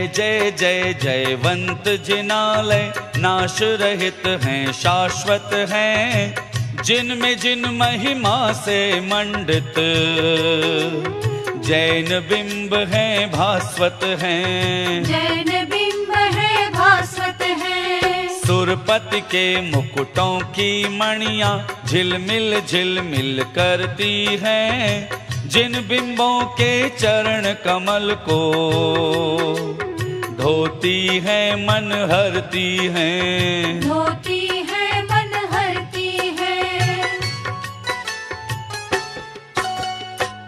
जय जय जय जयवंत जिनालय, नाश रहित हैं शाश्वत हैं, जिनमें जिन महिमा से मंडित, जैन बिंब हैं भास्वत हैं, जैन बिंब है भास्वत है। सुरपति के मुकुटों की मणियां झिलमिल करती हैं, जिन बिंबों के चरण कमल को धोती है मन हरती हैं, धोती है मन हरती है।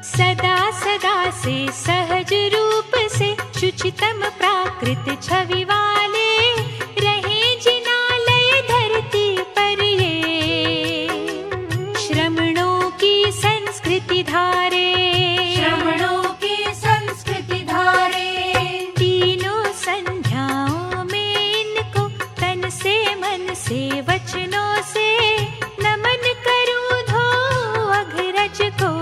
सदा सदा से सहज रूप से शुचितम प्राकृत छवि वाले, रहे जिनालय धरती पर ये, श्रमणों की संस्कृति धारे, श्रमणों की संस्कृति धारे। तीनों संध्याओं में इनको तन से मन से वचनों से नमन करूं धो अघरज को,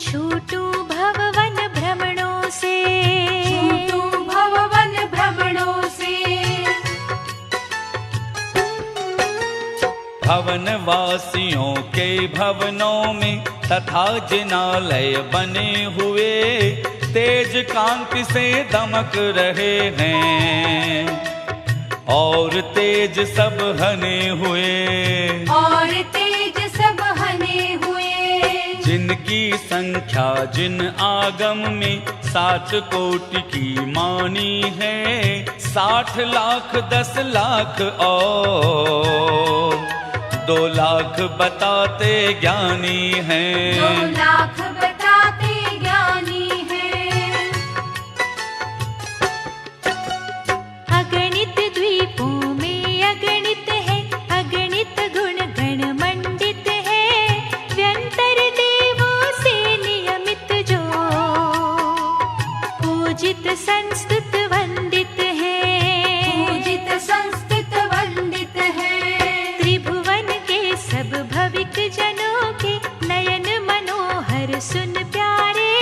छूटूं भववन भ्रमणों से, छूटूं भववन भ्रमणों से। भवन वासियों के भवनों में तथा जिनालय बने हुए, तेज कांति से दमक रहे हैं, और तेज सब हने हुए, और तेज सब हने हुए। जिनकी संख्या जिन आगम में 7 कोटि की मानी है, 60 लाख 10 लाख और 2 लाख बताते ज्ञानी हैं, 2 लाख बताते ज्ञानी हैं। अगणित द्वीपों में अगणित है, अगणित गुण गण मंडित है, व्यंतर देवों से नियमित जो, पूजित संस्तुत वंदित है, पूजित संस्कृत वंदित है। त्रिभुवन के सब भविक जनों के नयन मनोहर सुन प्यारे,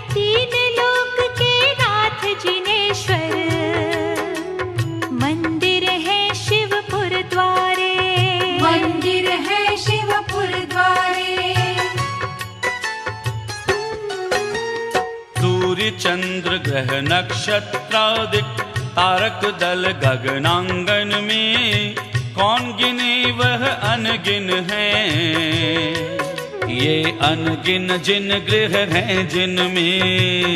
3 लोक के नाथ जिनेश्वर, मंदिर है शिवपुर द्वारे, मंदिर है शिवपुर द्वारे। सूर्य चंद्र ग्रह नक्षत्रादिक तारक दल गगनांगन में, कौन गिने वह अनगिन हैं, ये अनगिन जिन गृह हैं जिनमें,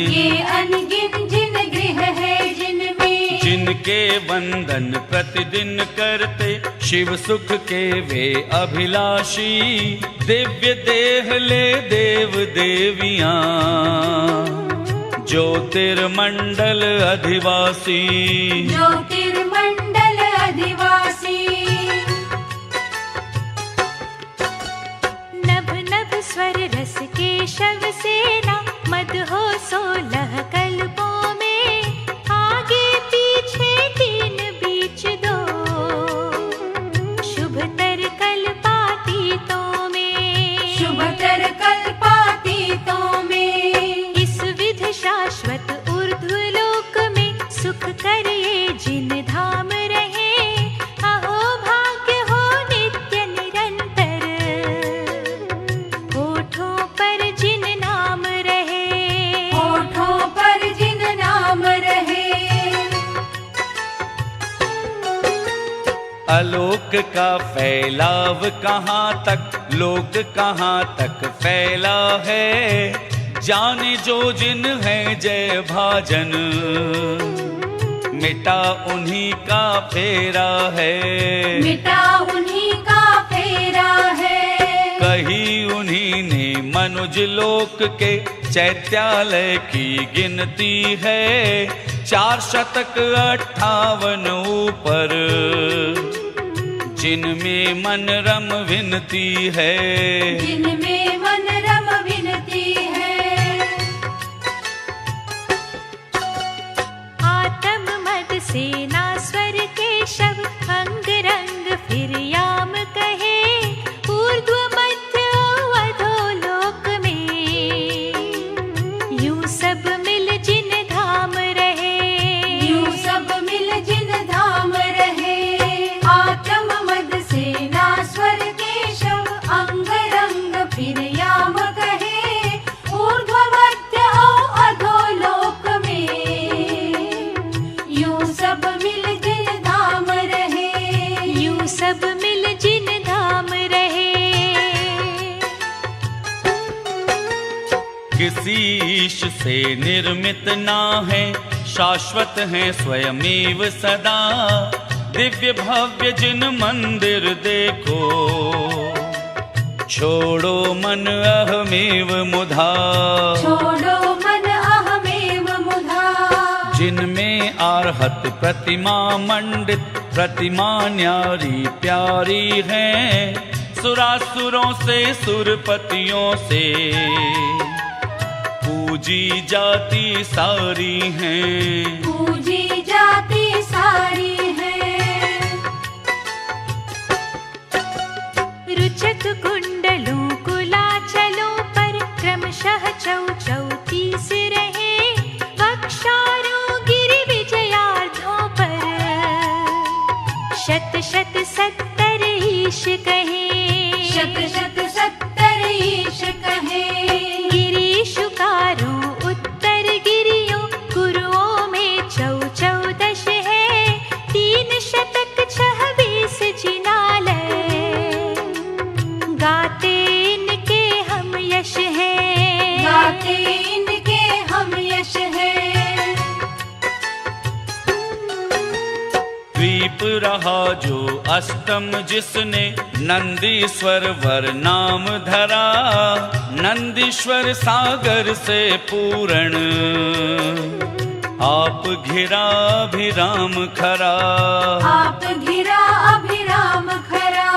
ये अनगिन जिन गृह है जिनमें, जिनके वंदन प्रतिदिन करते शिव सुख के वे अभिलाषी, दिव्य देह ले देव देवियां, ज्योतिर्मंडल अधिवासी, ज्योतिर्मंडल अधिवासी। नभ नभ स्वर रस केशव सेना, मद हो 16 कल्पों में, आगे पीछे 3 बीच 2, शुभतर कल्पातीतों में, शुभतर कल्पातीतों में। इस विध शाश्वत ऊर्ध्व लोक में, सुख कर ये जिन धाम रहे, अहो भाग्य हो नित्य निरंतर, होठों पर जिन नाम रहे, होठों पर जिन नाम रहे। आलोक का फैलाव कहाँ तक, लोक कहाँ तक फैला है, जाने जो जिन है जय भाजन, मिटा उन्हीं का फेरा है, मिटा उन्हीं का फेरा है। कही उन्हीं ने मनुज लोक के चैत्यालय की गिनती है, 4 शतक 58 ऊपर, जिनमें मन रम विनती है, जिनमें मन रम विनती है। आत्म मद सेना स्वर केशव, अंग रंग फिर याम कहे, ऊर्ध्व मध्य अधोलोक में, यूं सब मिल जिन धाम रहे, यूं सब मिल जिन धाम रहे, यूं सब मिल जिन धाम रहे। किसी ईश से निर्मित ना है, शाश्वत है स्वयमेव सदा। दिव्य भव्य जिन मंदिर देखो, छोड़ो मन अहमेव मुधा। छोड़ो मन अहमेव मुधा। जिनमें आर्हत प्रतिमा मंडित, प्रतिमा न्यारी प्यारी है। सुरासुरों से सुरपतियों से, पूजी जाती सारी हैं। पूजी जाती सारी है। रुचक कुंडलों कुलाचलों पर क्रमशः चौ चौतीस रहे। वक्षारों गिरि विजयार्धों पर शत शत 70 ईश कहे। शत शत 70 ईश कहे। गिरीशुकारों उत्तर गिरियों, गुरुओं में चौदश है। 3 शतक 26 जिनालय, गाते इनके हम यश है। गाते इनके हम यश है। द्वीप रहा जो अष्टम जिसने, नंदीश्वर वर नाम धरा। नंदीश्वर सागर से पूर्ण, आप घिरा अभिराम खरा। आप घिरा अभिराम खरा।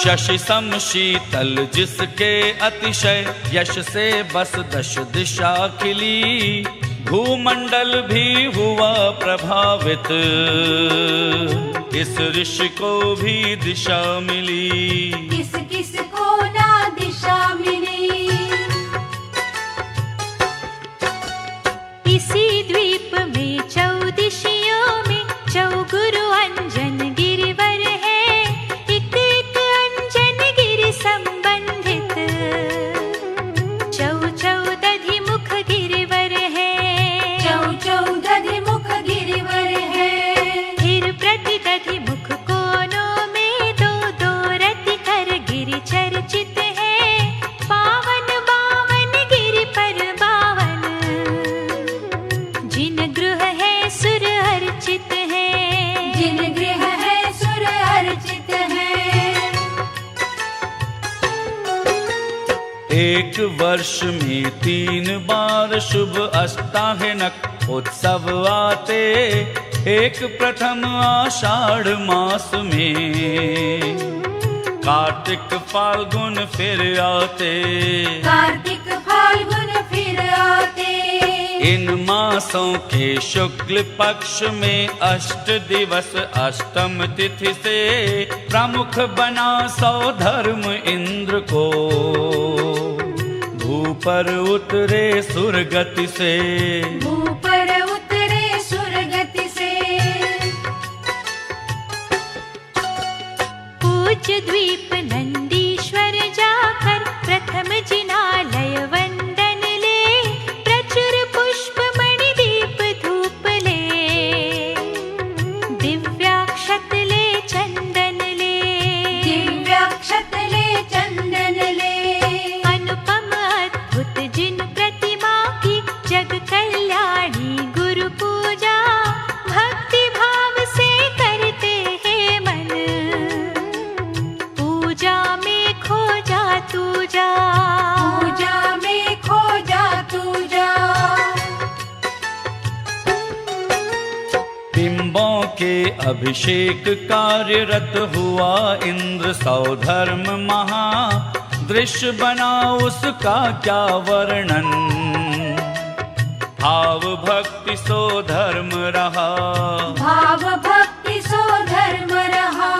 शशि सम शीतल जिसके अतिशय, यश से बस 10 दिशा खिली। भूमंडल भी हुआ प्रभावित, इस ऋषि को भी दिशा मिली। किस किस को ना दिशा मिली। इसी द्वीप में 14 में चौगुरु अंजन गिरिवर है। एक एक अंजन गिरि संबंधित, 14 मुख गिरिवर है। 14 मुख गिरिवर है। फिर प्रति दधि मुख कोनों में 2 रति कर गिरि चर्चित है। 52 गिरि पर 52, जिन गृह है सुर अर्चित है। जिन गृह है सुर अर्चित है। एक वर्ष में 3 बार शुभ अष्टाहिनक उत्सव आते। एक प्रथम आषाढ़ मास में, कार्तिक फाल्गुन फिर आते। कार्तिक फाल्गुन फिर आते। इन मासों के शुक्ल पक्ष में 8 दिवस अष्टम तिथि से, प्रमुख बना सौधर्म इंद्र को। भूपर उतरे सुरगति से। ऊपर उतरे सुरगति से। पूज्य द्वीप नंदीश्वर जाकर प्रथम जिनालय वंदन ले। प्रचुर पुष्प मणि दीप धूप ले। दिव्याक्षत ले चंदन ले। दिव्याक्षत ले चंदन ले। अनुपम अद्भुत जिन प्रतिमा की, जग कल्याणी गुरु पूजा। भक्ति भाव से करते हैं मन, पूजा में खो जा तू जा। पूजा में खो जा तू जा। बिंबों के अभिषेक कार्यरत हुआ इंद्र सौधर्म महा। दृश्य बना उसका क्या वर्णन, भाव भक्ति सो धर्म रहा। भाव भक्ति सो धर्म रहा।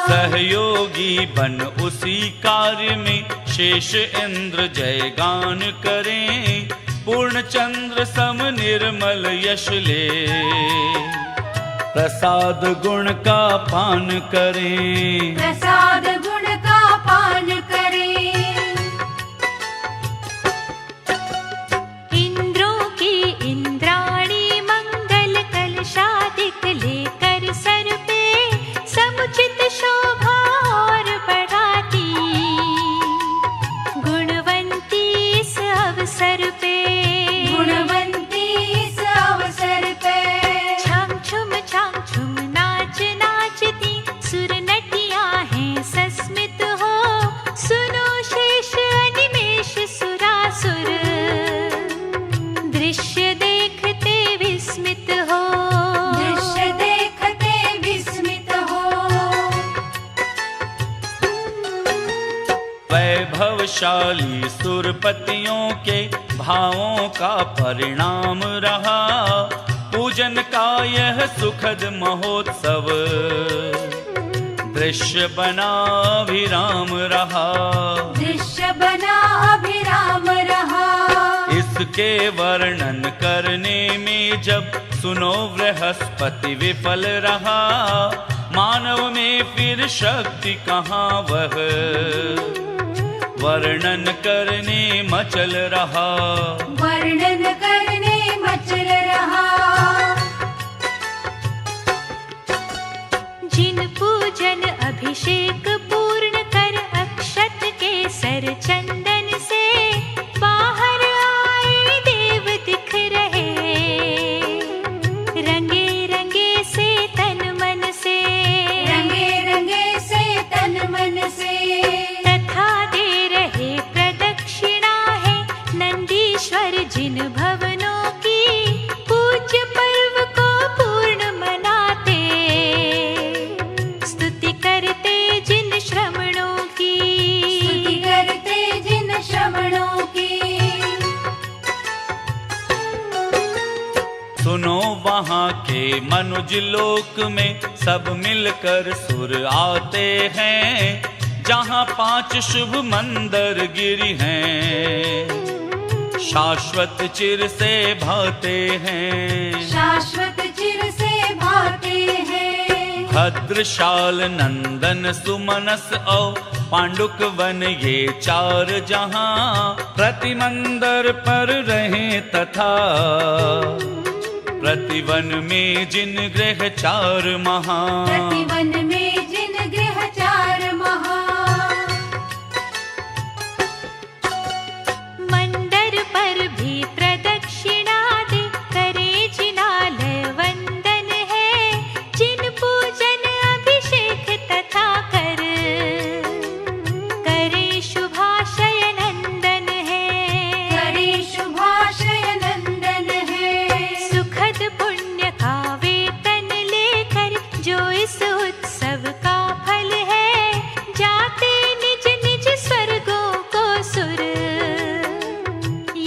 सहयोगी बन उसी कार्य में, शेष इंद्र जय गान करें। पूर्ण चंद्र सम निर्मल यश ले, प्रसाद गुण का पान करें। प्रसाद गुण का पान करें। इंद्रों की इंद्राणी मंगल कलशादिक बलशाली सुरपतियों के भावों का परिणाम रहा। पूजन का यह सुखद महोत्सव दृश्य बना अभिराम रहा। दृश्य बना अभिराम रहा। इसके वर्णन करने में जब सुनो बृहस्पति विफल रहा। मानव में फिर शक्ति कहाँ वह वर्णन करने मचल रहा। वर्णन करने मचल रहा। जिन पूजन अभिषेक पूर्ण कर अक्षत केसर चंदन से बाहर आए देव दिख रहे। रंगे रंगे से तन मन से, रंगे रंगे से तन मन से, तथा दे रहे प्रदक्षिणा है नंदीश्वर जिन भवनों की। पूज्य पर्व को पूर्ण मनाते, स्तुति करते जिन श्रमणों की। स्तुति करते जिन श्रमणों की। सुनो वहाँ के मनुज लोक में सब मिलकर सुर आते हैं। जहाँ 5 शुभ मंदिर गिरी हैं, शाश्वत चिर से भाते हैं। शाश्वत चिर से भाते हैं। भद्रशाल नंदन सुमनस और पांडुक वन ये 4 जहाँ प्रति मंदिर पर रहे तथा प्रतिवन में जिन गृह 4 महा। प्रतिवन में जिन गृह 4 महा। मंदिर पर भी प्रदक्षिणा दे करे जिनालय वंदन है। जिन पूजन अभिषेक तथा करे शुभाशय नंदन है। करे शुभाशय नंदन है। सुखद पुण्य का वेतन लेकर जो इस उत्सव का फल है। जाते निज निज स्वर्गों को सुर,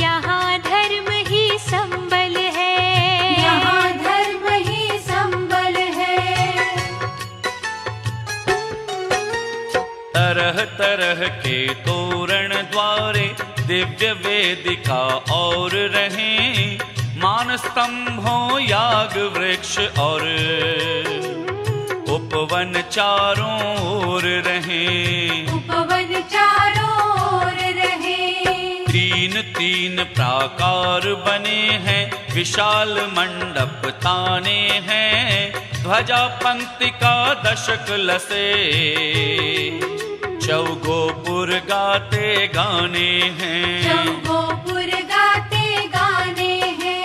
यहाँ धर्म ही संबल है। यहाँ धर्म ही संबल है। तरह तरह के तोरण द्वारे दिव्य वेदिका और रहे। मान स्तंभों याग वृक्ष और उपवन चारों ओर रहे। उपवन चारों ओर रहे। 3 प्राकार बने हैं, विशाल मंडप ताने हैं। ध्वजा पंक्ति का दशक लसे, चौगोपुर गाते गाने हैं। चौगोपुर गाते गाने हैं।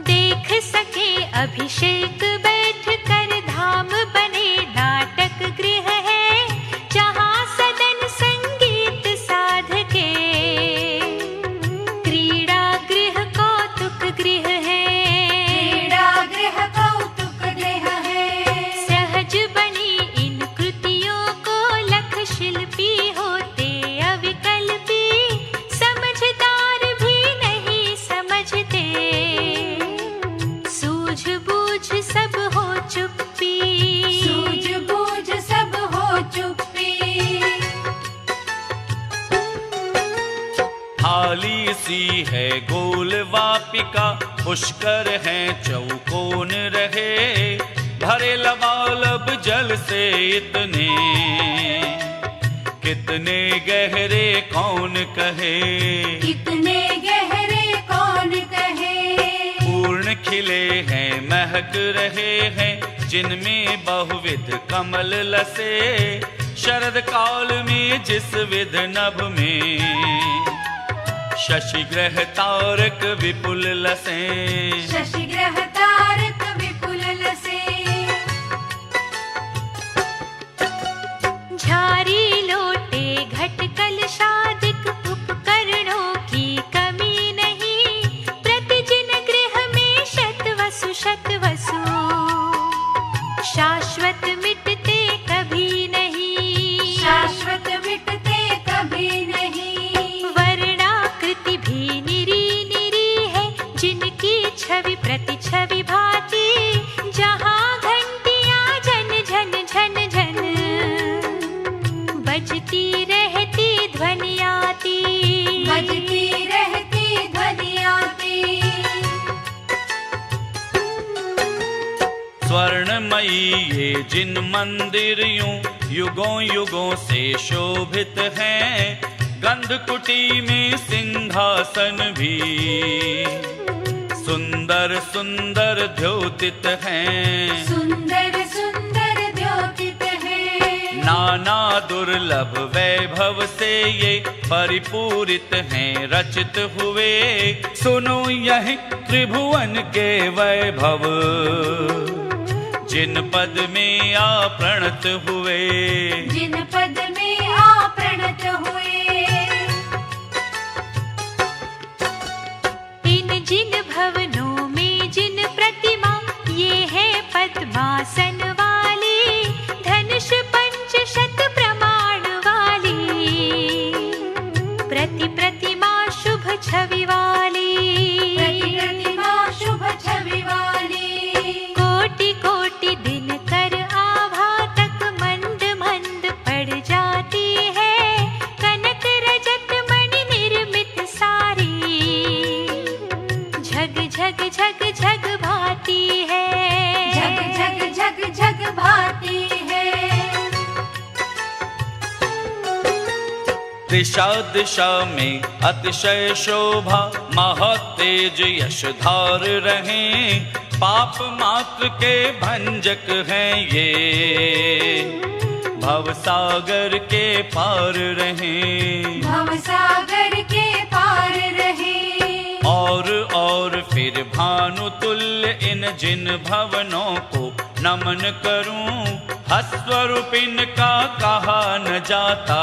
देख सके अभिषेक बैठ कर धाम बने नाटक गृह है। जहाँ सदन संगीत साध के क्रीड़ा गृह कौतुक गृह है। क्रीड़ा गृह कौतुक गृह है। सहज बनी इन कृतियों को लख शिल्पी होते अविकल्पी। समझदार भी नहीं समझते, सूझबूझ सब हो चुप्पी। सूझबूझ सब हो चुप्पी। थाली सी है गोल वापिका, पुष्कर है चौकोन रहे। भरे लबालब जल से इतने, कितने गहरे कौन कहे। कितने गहरे कौन कहे। पूर्ण खिले हैं महक रहे हैं, जिनमें बहुविध कमल लसे। शरद काल में जिस विध नभ में शशि ग्रह तारक विपुल लसे। शशि ग्रह तारक विपुल लसे। झारी लोटे घट कलशादिक उपकरणों की कमी नहीं। प्रतिजिन गृह में शत वसु शाश्वत मिटते कभी नहीं। छवि प्रति छवि भाती, जहाँ घंटियाँ झन झन झन झन बजती रहती ध्वनि आती, बजती रहती ध्वनि आती। स्वर्णमयी ये जिन मंदिर यूं युगों युगों से शोभित हैं, गंधकुटी में सिंहासन भी सुंदर सुंदर द्योतित हैं, सुंदर सुंदर द्योतित है। नाना दुर्लभ वैभव से ये परिपूरित हैं रचित हुए, सुनो यह त्रिभुवन के वैभव जिन पद में आपणत हुए, जिन पद में आपणत हुए। इन जिन भवनों में जिन प्रतिमा, ये है पद्मासन वाली, धनुष पंचशत प्रमाण वाली, प्रति प्रतिमा शुभ छवि वाली, प्रति प्रतिमा शुभ छवि वाली। कोटि कोटि दिन कर आभा तक मंद मंद पड़ जाती है, कनक रजत मणि निर्मित सारी, झग झग झग झग भाती है, झग झग झग झग भाती है। दिशा दिशा में अतिशय शोभा, महातेज यश धार रहे, पाप मात्र के भंजक हैं ये, भवसागर के पार रहे, भवसागर के पार रहे। और फिर भानु तुल्य इन जिन भवनों को नमन करूं, हस्वरूप इनका कहा न जाता,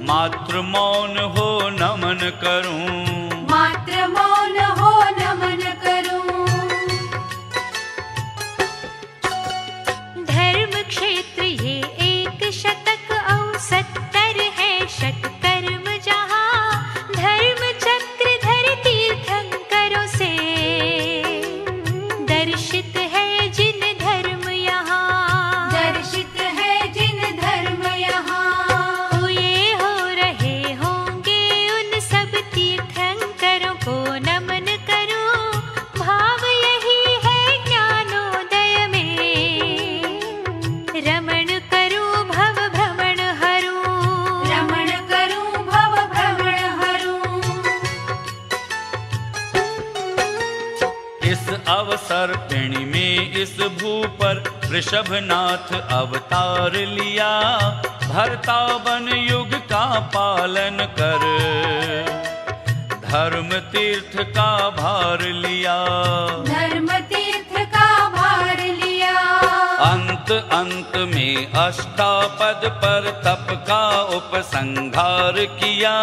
मात्र मौन हो नमन करूं, मात्र मौन हो नमन करूं। धर्म क्षेत्र ये एक शतक औसत्तर है शतकर्म, जहाँ धर्म चक्रधर तीर्थंकरों से दर्शित है जिन धर्म यहाँ, दर्शित है जिन धर्म यहाँ। हुए हो रहे होंगे उन सब तीर्थंकरों को नमन करूं, भाव यही है ज्ञानोदय में, रमण करूं भव भ्रमण हरूं, रमण करूं भव भ्रमण हरूं। इस अवसर पिणी में इस भू पर ऋषभनाथ अवतार लिया, भरतावन युग का पालन कर धर्म तीर्थ का भार लिया, धर्म तीर्थ का भार लिया। अंत अंत में अष्टापद पर तप का उपसंहार किया,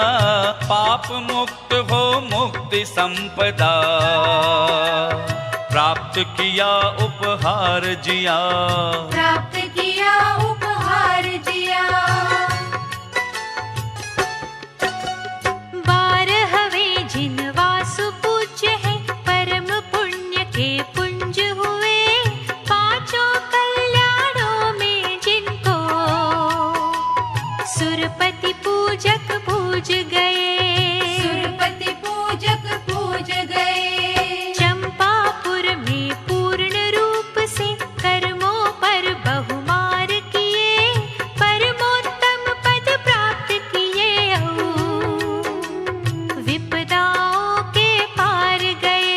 पाप मुक्त हो मुक्ति संपदा, प्राप्त किया उपहार जिया, प्राप्त किया उपहार जिया। 12वें जिन वासु पूज्य है, परम पुण्य के पुंज हुए, पांचों कल्याणों में जिनको सुरपति पूजक पूज गए, सुरपति पूजक पूज गए। चंपापुर में पूर्ण रूप से कर्मों पर बहुमार किए, परमोत्तम पद प्राप्त किए, विपदाओं के पार गए,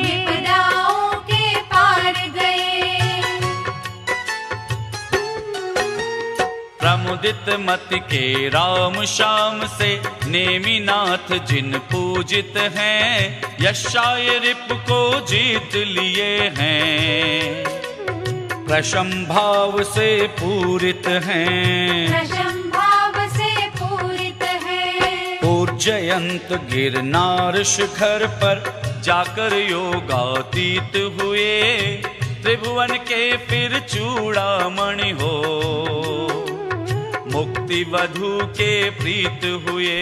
विपदाओं के पार गए। प्रमुदित मति के राम श्याम से नेमिनाथ जिन पूजित हैं, यशाय रिप को जीत लिए हैं, प्रशम भाव से पूरित हैं, प्रशम भाव से पूरित है। ऊर्जयंत गिरनार शिखर पर जाकर योगातीत हुए, त्रिभुवन के फिर चूड़ामणि हो, मुक्ति वधु के प्रीत हुए,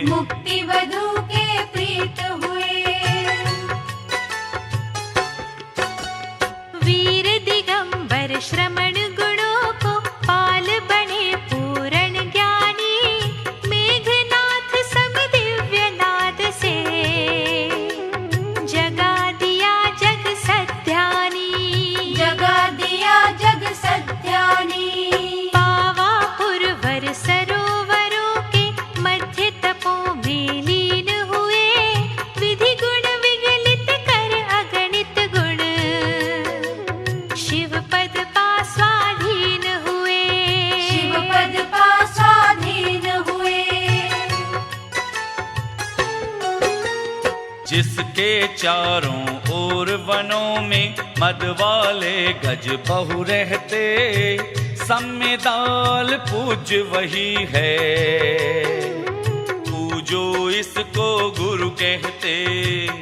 मुक्ति वधु के प्रीत हुए। चारों ओर वनों में मद वाले गज बहु रहते, सब में दाल पूज वही है, पूजो इसको गुरु कहते,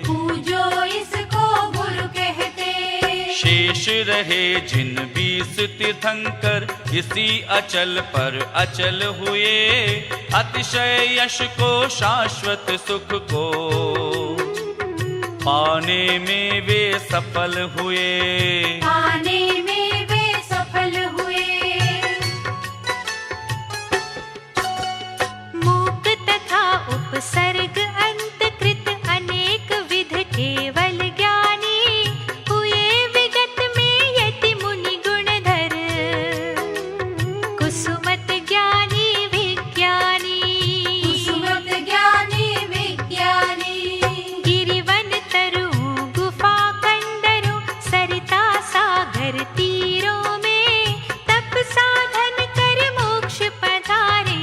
पूजो इसको गुरु कहते। शेष रहे जिन 20 तीर्थंकर, इसी अचल पर अचल हुए, अतिशय यश को शाश्वत सुख को पाने में वे सफल हुए, पाने में वे सफल हुए। मूक तथा उपसर्ग अंतकृत अनेक विध केवल ज्ञानी, हुए विगत में यति मुनि गुणधर, कुसुमत ज्ञानी विज्ञानी, कुसुमत ज्ञानी विज्ञानी। गिरिवन तरु गुफा कंदरों, सरिता सागर तीरों में, तप साधन कर मोक्ष पधारे,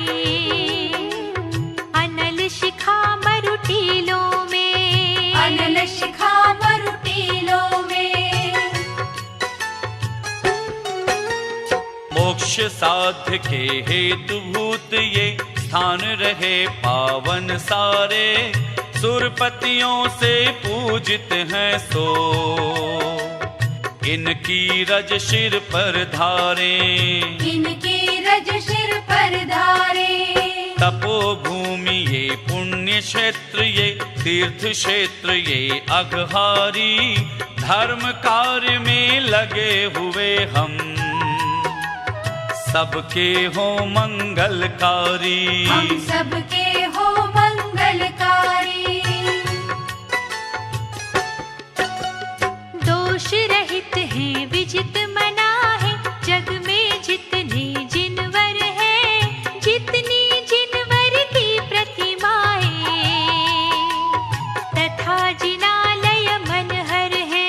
अनल शिखा मरुटीलों में, अनल शिखा मरुटीलों में। मोक्ष साध्य के हेतु भूत ये स्थान रहे पावन सारे, सुरपतियों से पूजित हैं सो, इनकी रज शिर पर धारे, इनकी रज सिर पर धारे। तपोभूमि ये पुण्य क्षेत्र ये, तीर्थ क्षेत्र ये अघहारी, धर्म कार्य में लगे हुए हम, सबके हो मंगलकारी, हम सबके हो मंगलकारी। दोष रहित हैं विजित मना है, जग में जितने जिनवर हैं, जितनी जिनवर की प्रतिमाएं, तथा जिनालय मनहर है,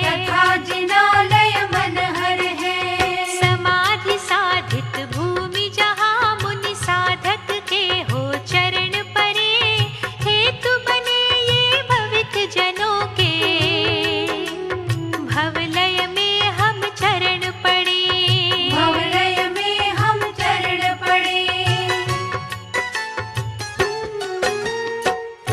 तथा जिनालय मनहर है। समाधि साधित भूमि जहाँ मुनि साधक के हो चरण परे, हेतु बने ये भविक जनों के, भवलय में हम चरण पड़े, भवलय में हम चरण पड़े।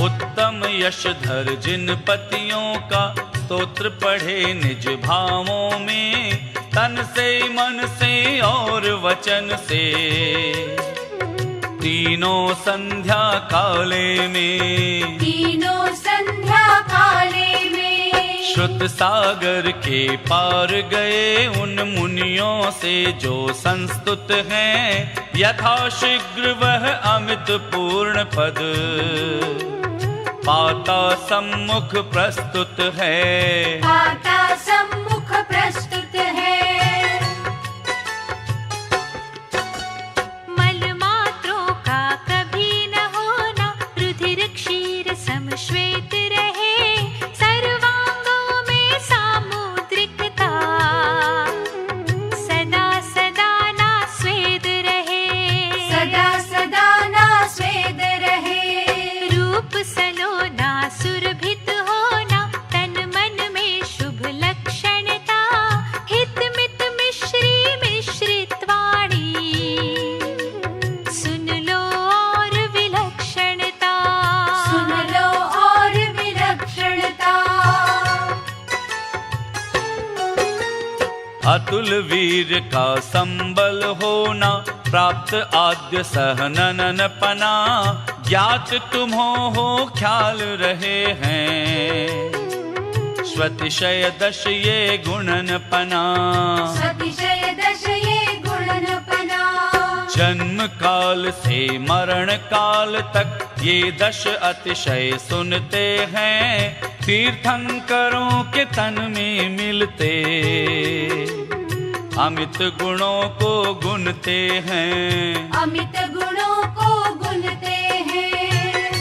उत्तम यशधर जिन पतियों का, स्तोत्र पढ़े निज भावों में, तन से मन से और वचन से, तीनों संध्या काले में, तीनों संध्या काले में। श्रुत सागर के पार गए उन मुनियों से जो संस्तुत हैं, यथाशीघ्र वह अमित पूर्ण पद, पाता सम्मुख प्रस्तुत है, पाता सम्मुख प्रस्तुत है। मल मात्रों का कभी न होना, रुधिर क्षीर सम श्वेत रहे, सर्वांगों में सामुद्रिकता, सदा सदा ना स्वेद रहे, सदा सदा ना स्वेद रहे। रूप सलोना सुरभित होना, तन मन में शुभ लक्षणता, हित मित मिश्री मिश्रित वाणी, सुन लो और विलक्षणता, सुन लो और विलक्षणता। अतुल वीर का संबल होना, प्राप्त आद्य सहनन पना, ज्ञात तुम्हों हो ख्याल रहे हैं, स्वतिशय दश ये गुणन पना, सतिशय दश ये गुणन पना। जन्म काल से मरण काल तक ये दश अतिशय सुनते हैं, तीर्थंकरों के तन में मिलते, अमित गुणों को गुनते हैं, अमित गुणों को गुनते हैं।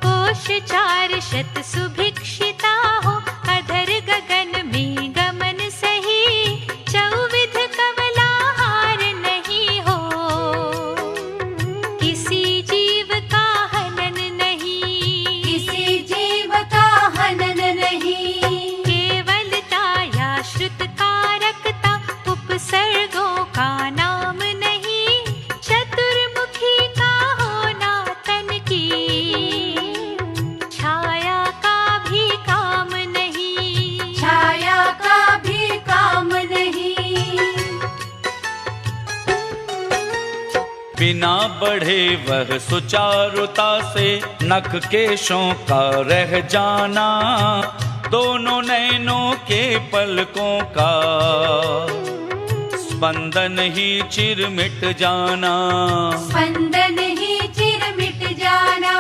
कोश 400 सुभिक्षिता हो, अधर गगन में गमन सही, चौविध कमलाहार नहीं हो, किसी जीव का हनन नहीं, बिना बढ़े वह सुचारुता से नख केशों का रह जाना, दोनों नैनों के पलकों का स्पंदन ही चिर मिट जाना, स्पंदन ही चिर मिट जाना।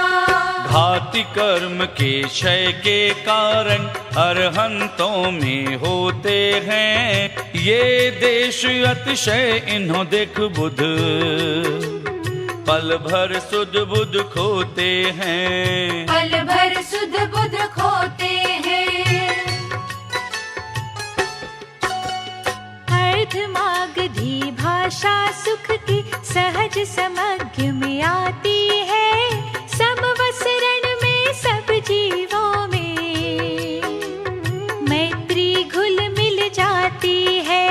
घाति कर्म के क्षय के कारण अरहंतों में होते हैं ये देश अतिशय, इन्हों देख बुध पल भर सुध बुध खोते हैं, पल भर सुध बुध खोते हैं। अर्धमागधी भाषा सुख की सहज समज्ञ में आती है, समवसरण में सब जीवों में मैत्री घुल मिल जाती है,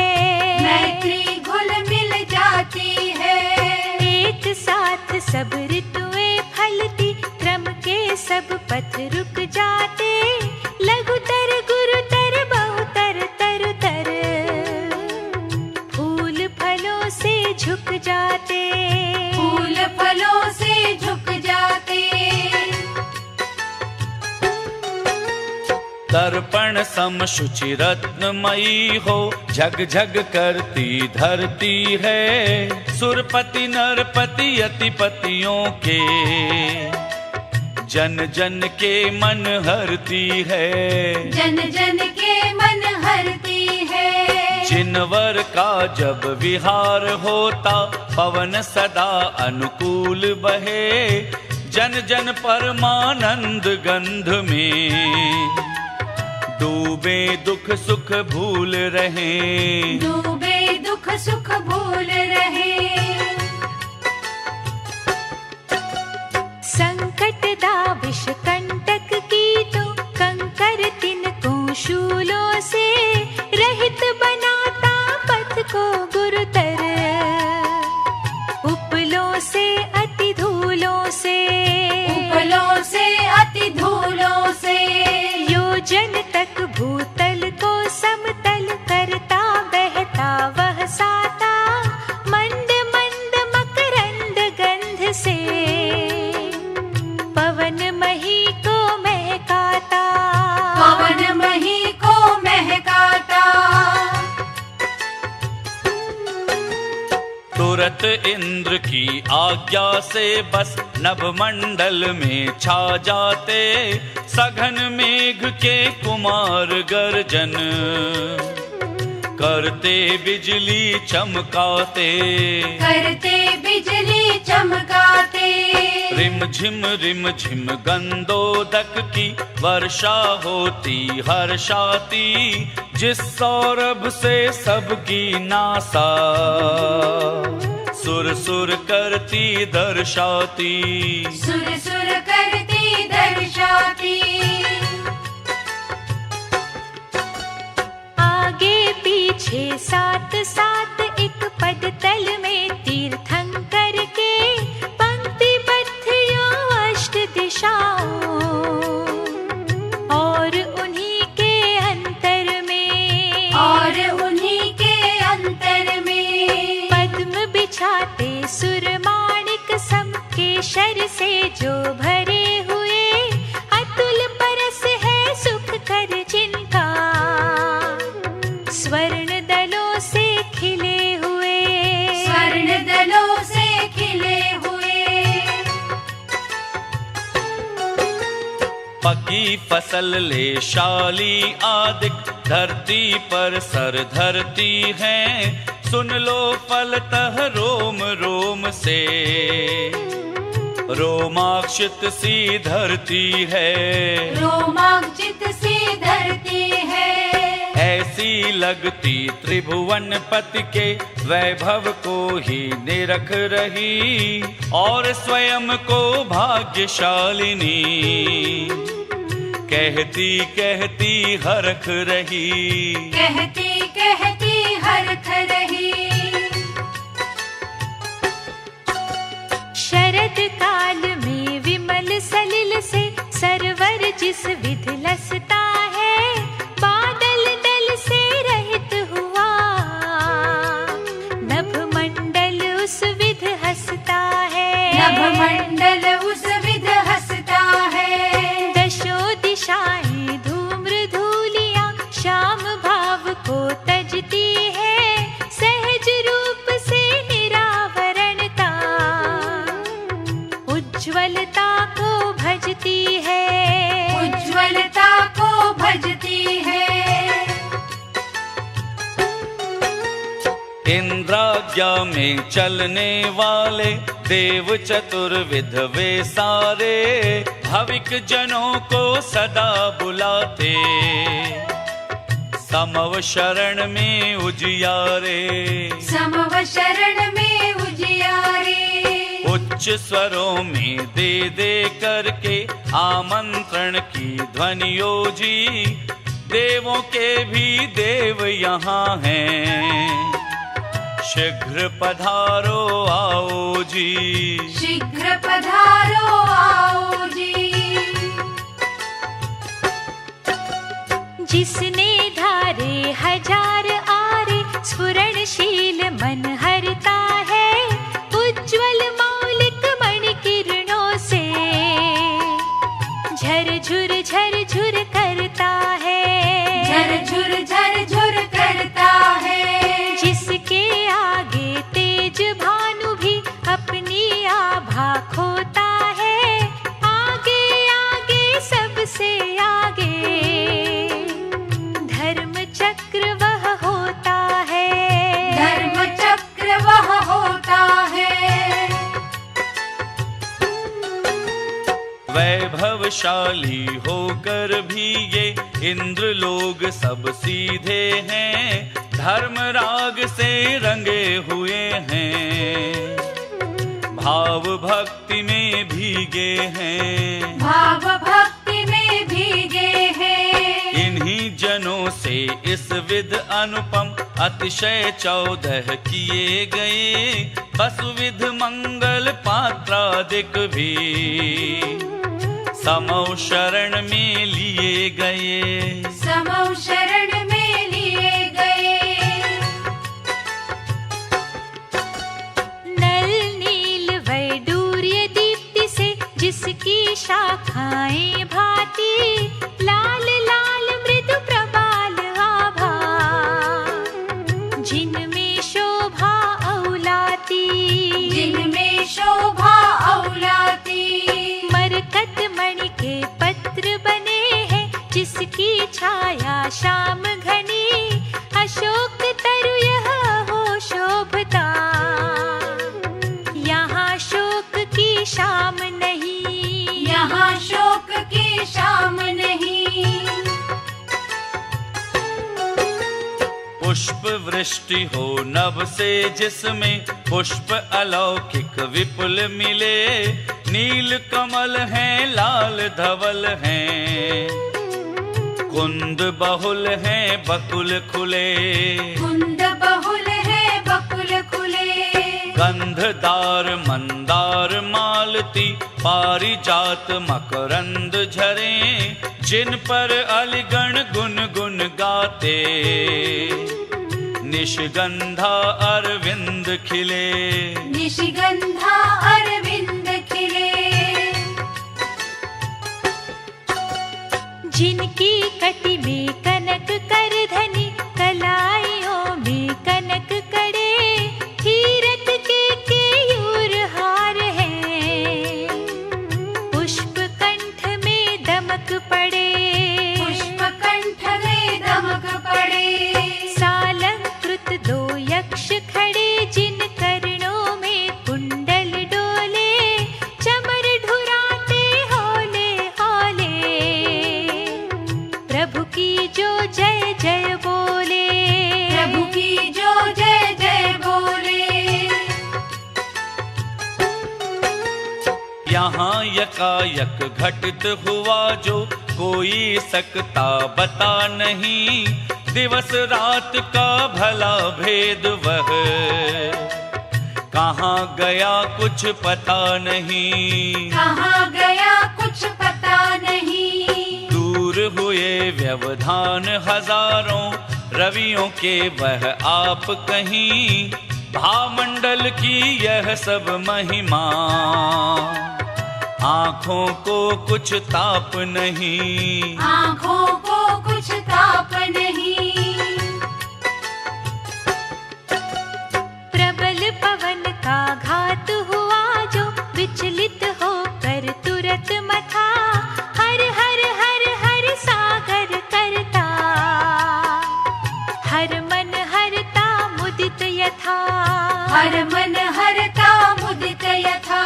मैत्री घुल मिल जाती है। एक साथ सब ऋतुएं फलती, क्रम के सब पथ रुक जाते, लघुतर गुरुतर बहुतर तरुतर फूल फलों से झुक जाते, फूल फलों से झुक जाते। दर्पण सम शुचि रत्नमयी हो झग झग करती धरती है, सुरपति नरपति यतिपतियों के जन जन के मन हरती है, जन जन के मन हरती है। जिनवर का जब विहार होता पवन सदा अनुकूल बहे, जन जन परमानंद गंध में डूबे दुख सुख भूल रहे, डूबे दुख सुख भूल रहे। संकट दाविश कंटक की तो कंकर तिनको शूलों से रहित बनाता पथ को गुरुतर, उपलों से अति धूलों से, उपलों से अति धूलों से। योजन तक भूतल को समतल करता बहता वह साता, मंद मंद मकरंद गंध से पवन मही को महकाता, पवन मही को महकाता। तुरत इंद्र की आज्ञा से बस नभमंडल में छा जाते, सघन मेघ के कुमार गर्जन करते बिजली चमकाते, करते बिजली चमकाते। रिम झिम गंधोदक की वर्षा होती हर्षाती, जिस सौरभ से सबकी नासा सुर सुर करती दर्शाती, सुर सुर करती दर्शाती। आगे पीछे साथ साथ एक पद तल में तीर्थंकर के, पंक्तिबद्ध यो अष्ट दिशाओं और उन्हीं के अंतर में, और उन्हीं के अंतर में पद्म बिछाते सुरमाणिक सम केशर से जो भरे हुए, अतुल परस है सुख कर जिनका, स्वर्ण दलों से खिले हुए, स्वर्ण दलों से खिले हुए। पकी फसल ले शाली आदिक धरती पर सर धरती हैं, सुन लो फलतः रोम रोम से रोमाक्षित सी धरती है, रोमांचित सी धरती है। ऐसी लगती त्रिभुवन पति के वैभव को ही निरख रही, और स्वयं को भाग्यशालिनी कहती कहती हरख रही, कहती कहती हरख रही। शरद काल में विमल सलिल से सरवर जिस विध लसता है, बादल दल से रहित हुआ नभ मंडल उस विध हंसता आज्ञा में चलने वाले देव चतुर्विध वे सारे भाविक जनों को सदा बुलाते समव शरण में उजियारे समव शरण में उजियारे उच्च स्वरों में दे दे करके आमंत्रण की ध्वनियों जी देवों के भी देव यहाँ हैं शीघ्र पधारो आओ जी शीघ्र पधारो आओ जी जिसने धारे हजार आरे स्फुरणशील मन हरता है उज्ज्वल मौलिक मणि किरणों से झरझुर करता है झरझुर करता है जिसके आगे तेज भानु भी अपनी आभा खोता है आगे आगे सबसे आगे धर्म चक्र वह होता है धर्म चक्र वह होता है वैभवशाली होकर भी ये इंद्र लोग सब सीधे हैं धर्म राग से रंगे हुए हैं भाव भक्ति में भीगे हैं भाव भक्ति में भीगे हैं इन्हीं जनों से इस विध अनुपम अतिशय 14 किए गए बसुविध मंगल पात्रादिक भी समौ शरण में लिए गए समौ शरण में लिए गए नल नील वैडूर्य दीप्ति से जिसकी शाखाएं भाती लाल लाल मृदु प्रबाल आभा जिनमें शोभा औलाती जिनमें शोभा औलाती मरकत मणि के पत्र बने हैं जिसकी छाया श्याम घनी अशोक तरु यह हो शोभता यहाँ शोक की शाम नहीं यहाँ शोक की शाम नहीं पुष्प वृष्टि हो नभ से जिसमें पुष्प अलौकिक विपुल मिले नील कमल हैं लाल धवल हैं कुंद बहुल हैं बकुल खुले कुंद बहुल है बकुल खुले गंधदार मंदार मालती पारिजात मकरंद झरे जिन पर अलिगण गुन गुन गाते निशिगंधा अरविंद खिले निशिगंधा अरविंद खिले जिनकी कटी में कनक करधनी कलाइयों में कनक कड़े हीरक के केयूर हार हैं पुष्प कंठ में दमक पड़े पुष्प कंठ में दमक पड़े सालंकृत 2 यक्ष खड़े जिन कर्णों में कुंडल डोले चमर ढुराते हौले हौले प्रभु की जो जय जय बोले प्रभु की जो जय जय बोले यहाँ यकायक घटित हुआ जो कोई सकता बता नहीं दिवस रात का भला भेद वह कहाँ गया कुछ पता नहीं कहाँ गया कुछ पता नहीं दूर हुए व्यवधान हजारों रवियों के वह आप कहीं भामंडल की यह सब महिमा आँखों को कुछ ताप नहीं आँखों को कुछ ताप नहीं प्रबल पवन का घात हुआ जो विचलित होकर तुरत मथा हर हर हर हर सागर करता हर मन हरता मुदित यथा हर मन हरता मुदित यथा।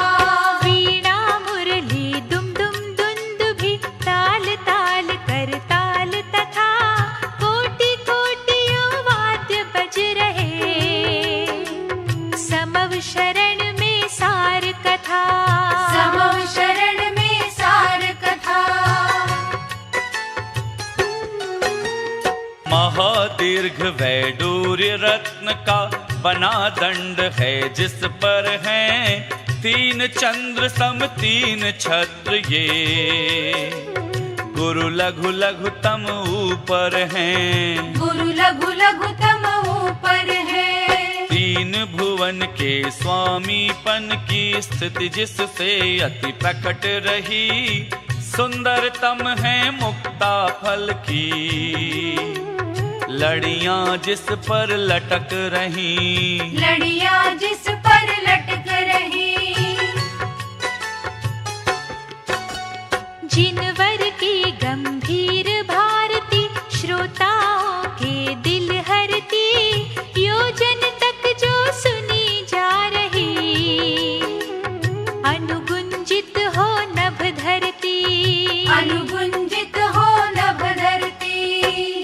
वीणा मुरली दुम दुम दुंदुभि ताल ताल कर ताल तथा कोटि कोटियों वाद्य बज रहे। समव शरण में सार कथा, समव शरण में सार कथा। महादीर्घ वैडूर्य रत्न का बना दंड है जिस पर हैं 3 चंद्र सम 3 छत्र ये। गुरु लघु लघुतम ऊपर हैं, गुरु लघु लघुतम ऊपर है। 3 भुवन के स्वामीपन की स्थिति जिससे अति प्रकट रही। सुंदरतम है मुक्ता फल की लड़ियां जिस पर लटक रही। लड़ियां जिस पर लटक रही। जिनवर की गंभीर भारती श्रोताओं के दिल हरती। योजन तक जो सुनी जा रही अनुगुंजित हो नभ धरती। अनुगुंजित हो नभ धरती।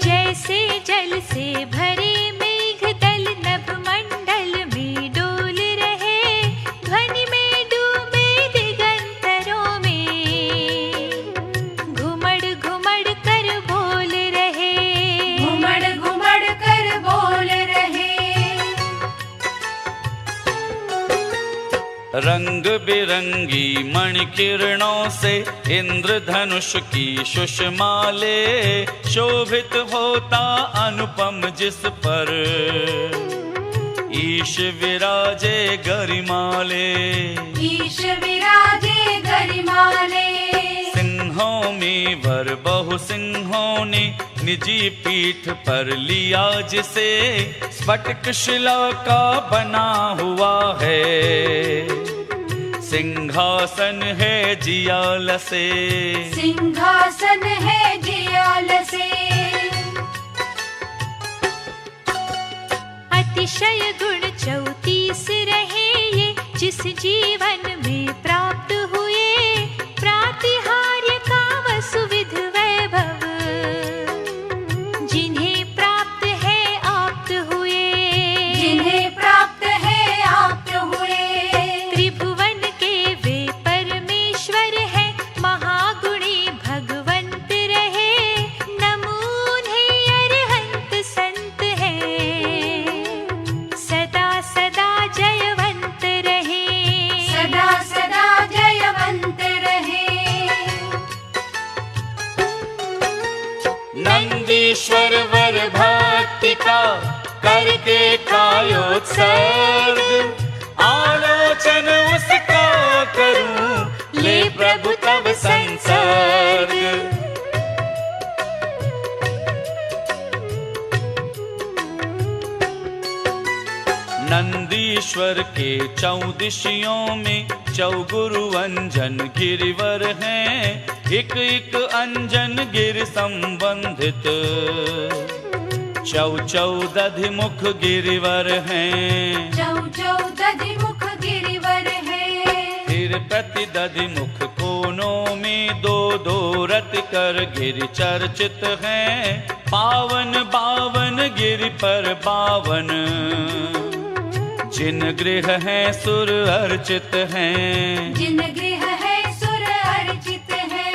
जैसे जल से भरे मेघ दल नभ मंडल में डोल रहे। ध्वनि में डूबे दिगंतरों में घुमड़ घुमड़ कर बोल रहे। घुमड़ घुमड़ कर बोल रहे। रंग बिरंगी मणि किरणों से इंद्रधनुष की सुषमाले। शोभित होता अनुपम जिस पर ईश विराजे गरिमाले। ईश विराजे गरिमाले। सिंहों में वर बहु सिंहों ने निजी पीठ पर लिया जिसे। स्फटिक शिला का बना हुआ है सिंहासन है जियाल से। सिंहासन है जियाल से। अतिशय गुण 34 रहे ये जिस जीवन में प्राप्त हुए। प्रातिहार्य का वसुविध वैभव जिन्हें प्राप्त है आप्त हुए। जिन्हें प्राप्त है आप्त हुए। त्रिभुवन के वे परमेश्वर है महागुणी भगवंत रहे। नमो उन्हें अरहंत संत है सदा सदा जयवंत रहे। सदा सदा जयवंत रहे। नंदीश्वर वर भक्ति का करके कायोत्सर्ग। आलोचन उसका करूं ले प्रभु तब संसर्ग। नंदीश्वर के 14 दिशियों में चौगुरु अंजन गिरिवर हैं। एक एक अंजन गिर संबंधित 14 मुख गिरिवर हैं। 14 मुख गिरिवर है। फिर प्रति दधिमुख कोनों में 2 रत कर गिरि चर्चित हैं। 52 गिरि पर 52 जिन गृह हैं सुर अर्चित हैं। जिन गृह है सुर अर्चित है।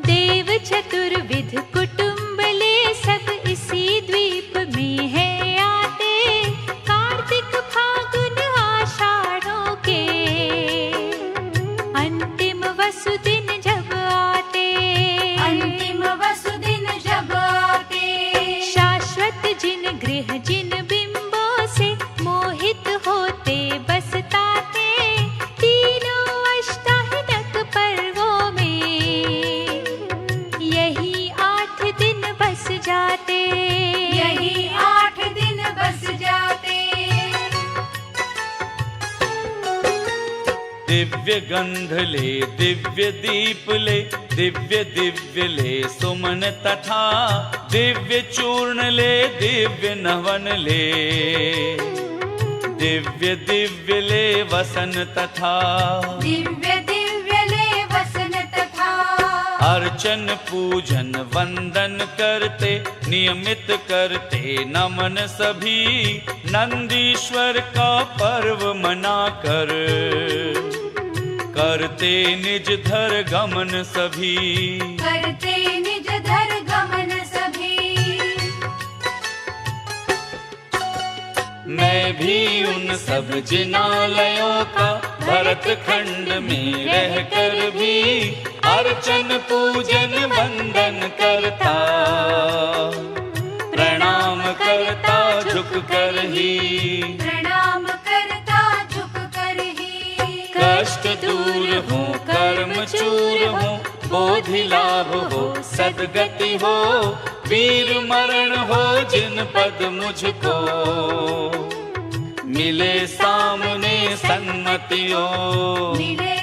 देव चतुर्विध कुटुंब ले सब इसी द्वीप में है आते। कार्तिक फागुन आषाढ़ों के अंतिम वसु दिन जब आते। अंतिम वसु दिन जब आते। शाश्वत जिन गृह जिन बिंबों से मोहित होते बसताते। तीनों अष्टाहिनक पर्वों में यही 8 दिन बस जाते। यही 8 दिन बस जाते। दिव्य दिव्य गंध ले, दिव्य दीप ले, दिव्य दिव्य ले सुमन तथा, दिव्य चूर्ण ले, दिव्य नवन ले, दिव्य दिव्य ले वसन तथा, दिव्य दिव्य ले वसन तथा। अर्चन पूजन वंदन करते, नियमित करते नमन सभी, नंदीश्वर का पर्व मनाकर, करते निज धर गमन सभी, करते निज धर गमन सभी। मैं भी उन सब जिनालयों का भरत खंड में रहकर भी, अर्चन पूजन वंदन करता, प्रणाम करता झुक कर ही, प्रणाम करता झुक कर ही। कष्ट दूर हो, कर्म चूर हो, बोधि लाभ हो, सद्गति हो, वीर मरण हो जिन पद मुझको, मिले सामने सन्मतियों, मिले